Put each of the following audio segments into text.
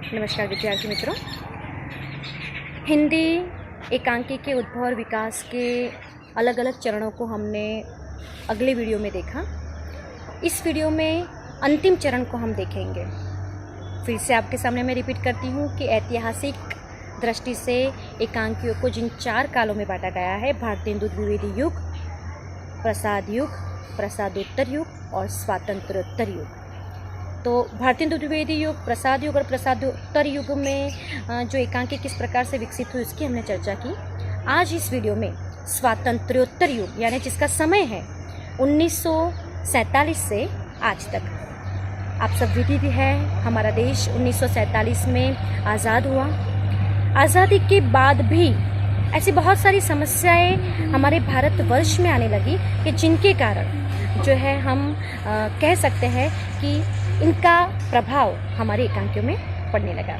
नमस्कार विद्यार्थी मित्रों। हिंदी एकांकी के उद्भव और विकास के अलग अलग चरणों को हमने अगले वीडियो में देखा। इस वीडियो में अंतिम चरण को हम देखेंगे। फिर से आपके सामने मैं रिपीट करती हूँ कि ऐतिहासिक दृष्टि से एकांकियों को जिन 4 कालों में बांटा गया है, भारतेंदु द्विवेदी युग, प्रसाद युग, प्रसादोत्तर युग और स्वातंत्र्योत्तर युग। तो भारतेंदु द्विवेदी युग, प्रसाद युग और प्रसादोत्तर युग में जो एकांकी किस प्रकार से विकसित हुई उसकी हमने चर्चा की। आज इस वीडियो में स्वातंत्र्योत्तर युग यानी जिसका समय है 1947 से आज तक। आप सब विदित है, हमारा देश 1947 में आज़ाद हुआ। आज़ादी के बाद भी ऐसी बहुत सारी समस्याएं हमारे भारतवर्ष में आने लगी कि जिनके कारण जो है हम कह सकते हैं कि इनका प्रभाव हमारे एकांकियों में पड़ने लगा।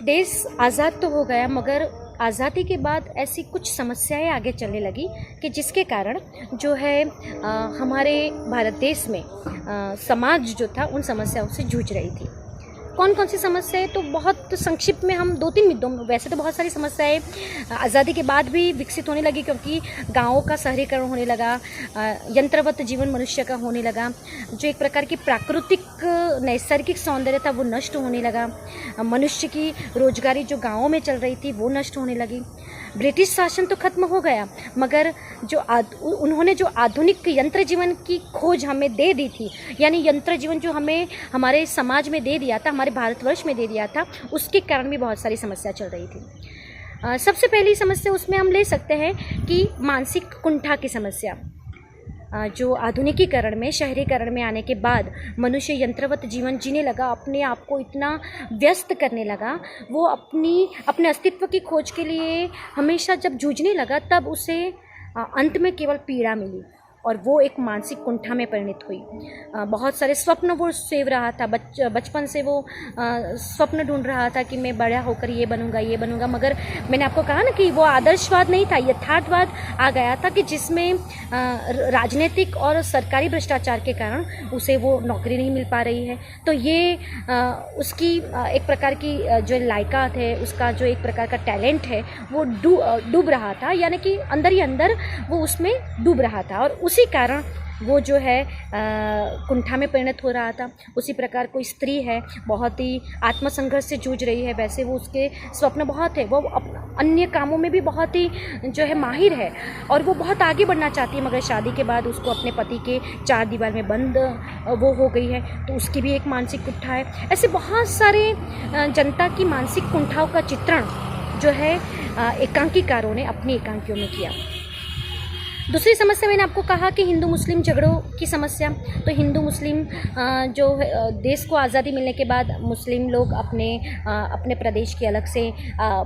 देश आज़ाद तो हो गया, मगर आज़ादी के बाद ऐसी कुछ समस्याएं आगे चलने लगी कि जिसके कारण जो है हमारे भारत देश में समाज जो था उन समस्याओं से जूझ रही थी। कौन कौन सी समस्याएं, तो बहुत संक्षिप्त में हम 2-3 मुद्दों में, वैसे तो बहुत सारी समस्याएं आज़ादी के बाद भी विकसित होने लगी, क्योंकि गाँवों का शहरीकरण होने लगा, यंत्रवत जीवन मनुष्य का होने लगा, जो एक प्रकार की प्राकृतिक नैसर्गिक सौंदर्य था वो नष्ट होने लगा, मनुष्य की रोजगारी जो गाँवों में चल रही थी वो नष्ट होने लगी। ब्रिटिश शासन तो खत्म हो गया, मगर जो उन्होंने जो आधुनिक यंत्र जीवन की खोज हमें दे दी थी, यानी यंत्र जीवन जो हमें हमारे समाज में दे दिया था, हमारे भारतवर्ष में दे दिया था, उसके कारण भी बहुत सारी समस्या चल रही थी। सबसे पहली समस्या उसमें हम ले सकते हैं कि मानसिक कुंठा की समस्या। जो आधुनिकीकरण में, शहरीकरण में आने के बाद मनुष्य यंत्रवत जीवन जीने लगा, अपने आप को इतना व्यस्त करने लगा, वो अपने अस्तित्व की खोज के लिए हमेशा जब जूझने लगा, तब उसे अंत में केवल पीड़ा मिली और वो एक मानसिक कुंठा में परिणत हुई। बहुत सारे स्वप्न वो सेव रहा था, बचपन से वो स्वप्न ढूंढ रहा था कि मैं बड़ा होकर ये बनूंगा, मगर मैंने आपको कहा ना कि वो आदर्शवाद नहीं था, यथार्थवाद आ गया था कि जिसमें राजनीतिक और सरकारी भ्रष्टाचार के कारण उसे वो नौकरी नहीं मिल पा रही है। तो ये उसकी एक प्रकार की जो लायकात है, उसका जो एक प्रकार का टैलेंट है वो डूब रहा था, यानी कि अंदर ही अंदर वो उसमें डूब रहा था और उसी कारण वो जो है कुंठा में परिणत हो रहा था। उसी प्रकार कोई स्त्री है, बहुत ही आत्मसंघर्ष से जूझ रही है, वैसे वो उसके स्वप्न बहुत है, वो अन्य कामों में भी बहुत ही जो है माहिर है और वो बहुत आगे बढ़ना चाहती है, मगर शादी के बाद उसको अपने पति के 4 दीवार में बंद वो हो गई है, तो उसकी भी एक मानसिक कुंठा है। ऐसे बहुत सारे जनता की मानसिक कुंठाओं का चित्रण जो है एकांकीकारों ने अपनी एकांकियों में किया। दूसरी समस्या मैंने आपको कहा कि हिंदू मुस्लिम झगड़ों की समस्या। तो हिंदू मुस्लिम जो देश को आज़ादी मिलने के बाद मुस्लिम लोग अपने प्रदेश की अलग से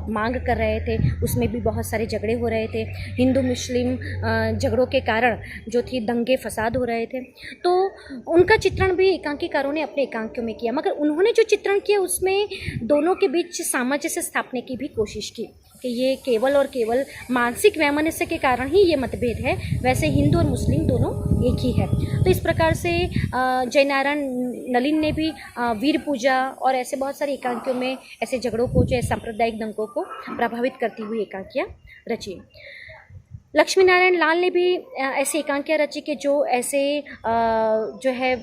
मांग कर रहे थे, उसमें भी बहुत सारे झगड़े हो रहे थे। हिंदू मुस्लिम झगड़ों के कारण जो थी दंगे फसाद हो रहे थे, तो उनका चित्रण भी एकांकीकारों ने अपने एकांकियों में किया, मगर उन्होंने जो चित्रण किया उसमें दोनों के बीच सामंजस्य स्थापने की भी कोशिश की कि ये केवल और केवल मानसिक वैमनस्य के कारण ही ये मतभेद है, वैसे हिंदू और मुस्लिम दोनों एक ही है। तो इस प्रकार से जयनारायण नलिन ने भी वीर पूजा और ऐसे बहुत सारी एकांकियों में ऐसे झगड़ों को, जो सांप्रदायिक दंगों को प्रभावित करती हुई एकांकियाँ रची। लक्ष्मी नारायण लाल ने भी ऐसी एकांकियाँ रची कि जो ऐसे जो है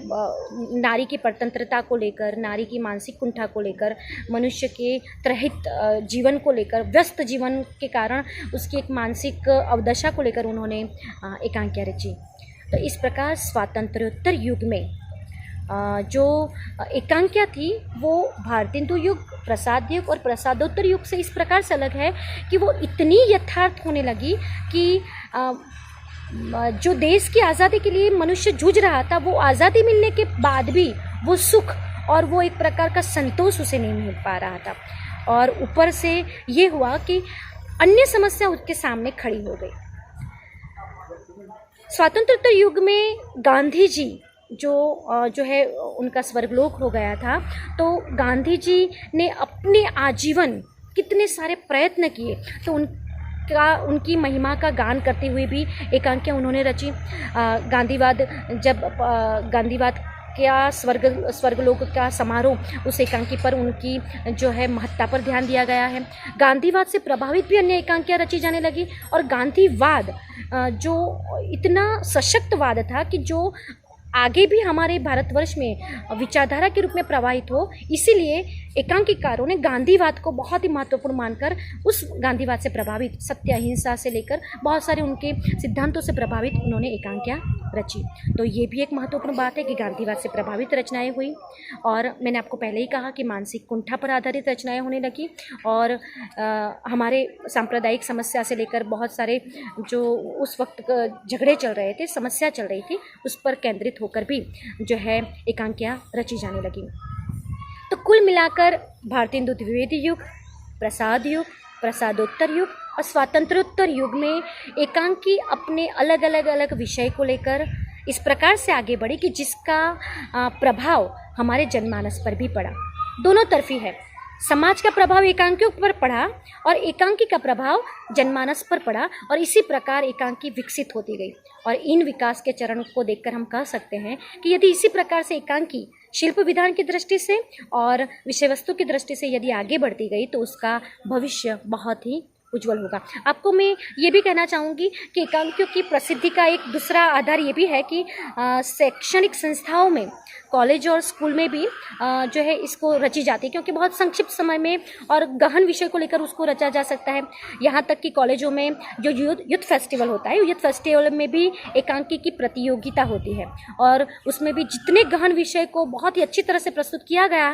नारी की परतंत्रता को लेकर, नारी की मानसिक कुंठा को लेकर, मनुष्य के त्रहित जीवन को लेकर, व्यस्त जीवन के कारण उसकी एक मानसिक अवदशा को लेकर उन्होंने एकांकियाँ रची। तो इस प्रकार स्वातंत्र्योत्तर युग में जो एकांकियाँ थी वो भारतेंदु युग, प्रसाद युग और प्रसादोत्तर युग से इस प्रकार से अलग है कि वो इतनी यथार्थ होने लगी कि जो देश की आज़ादी के लिए मनुष्य जूझ रहा था, वो आज़ादी मिलने के बाद भी वो सुख और वो एक प्रकार का संतोष उसे नहीं मिल पा रहा था। और ऊपर से ये हुआ कि अन्य समस्या उसके सामने खड़ी हो गई। स्वातंत्रोत्तर युग में गांधी जी जो है उनका स्वर्गलोक हो गया था, तो गांधी जी ने अपने आजीवन कितने सारे प्रयत्न किए, तो उनकी महिमा का गान करते हुए भी एकांकियाँ उन्होंने रची। गांधीवाद क्या स्वर्गलोक का समारोह, उस एकांकी पर उनकी जो है महत्ता पर ध्यान दिया गया है। गांधीवाद से प्रभावित भी अन्य एकांकियाँ रची जाने लगी और गांधीवाद जो इतना सशक्तवाद था कि जो आगे भी हमारे भारतवर्ष में विचारधारा के रूप में प्रवाहित हो, इसीलिए एकांकीकारों ने गांधीवाद को बहुत ही महत्वपूर्ण मानकर उस गांधीवाद से प्रभावित, सत्य अहिंसा से लेकर बहुत सारे उनके सिद्धांतों से प्रभावित उन्होंने एकांकियाँ रची। तो ये भी एक महत्वपूर्ण बात है कि गांधीवाद से प्रभावित रचनाएं हुई। और मैंने आपको पहले ही कहा कि मानसिक कुंठा पर आधारित रचनाएं होने लगी और हमारे सांप्रदायिक समस्या से लेकर बहुत सारे जो उस वक्त झगड़े चल रहे थे, समस्या चल रही थी, उस पर केंद्रित होकर भी जो है एकांकियाँ रची जाने लगी। तो कुल मिलाकर भारतीय हिंदू द्विवेदी युग, प्रसाद युग, प्रसादोत्तर युग और स्वातंत्रोत्तर युग में एकांकी अपने अलग अलग विषय को लेकर इस प्रकार से आगे बढ़ी कि जिसका प्रभाव हमारे जनमानस पर भी पड़ा। दोनों तरफी है, समाज का प्रभाव एकांकियों पर पड़ा और एकांकी का प्रभाव जनमानस पर पड़ा और इसी प्रकार एकांकी विकसित होती गई। और इन विकास के चरण को देखकर हम कह सकते हैं कि यदि इसी प्रकार से एकांकी शिल्प विधान की दृष्टि से और विषय वस्तु की दृष्टि से यदि आगे बढ़ती गई तो उसका भविष्य बहुत ही उज्जवल होगा। आपको मैं ये भी कहना चाहूँगी कि एकांकियों की प्रसिद्धि का एक दूसरा आधार ये भी है कि शैक्षणिक संस्थाओं में, कॉलेज और स्कूल में भी जो है इसको रची जाती है, क्योंकि बहुत संक्षिप्त समय में और गहन विषय को लेकर उसको रचा जा सकता है। यहाँ तक कि कॉलेजों में जो यूथ फेस्टिवल होता है, यूथ फेस्टिवल में भी एकांकी की प्रतियोगिता होती है और उसमें भी जितने गहन विषय को बहुत ही अच्छी तरह से प्रस्तुत किया गया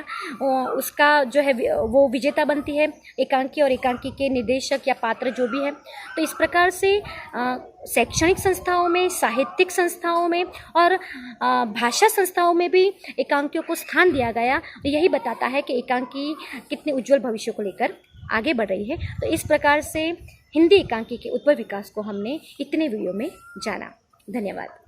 उसका जो है वो विजेता बनती है एकांकी और एकांकी के निर्देशक या पात्र जो भी है। तो इस प्रकार से शैक्षणिक संस्थाओं में, साहित्यिक संस्थाओं में और भाषा संस्थाओं में भी एकांकियों को स्थान दिया गया। यही बताता है कि एकांकी कितने उज्जवल भविष्य को लेकर आगे बढ़ रही है। तो इस प्रकार से हिंदी एकांकी के उद्भव विकास को हमने इतने वीडियो में जाना। धन्यवाद।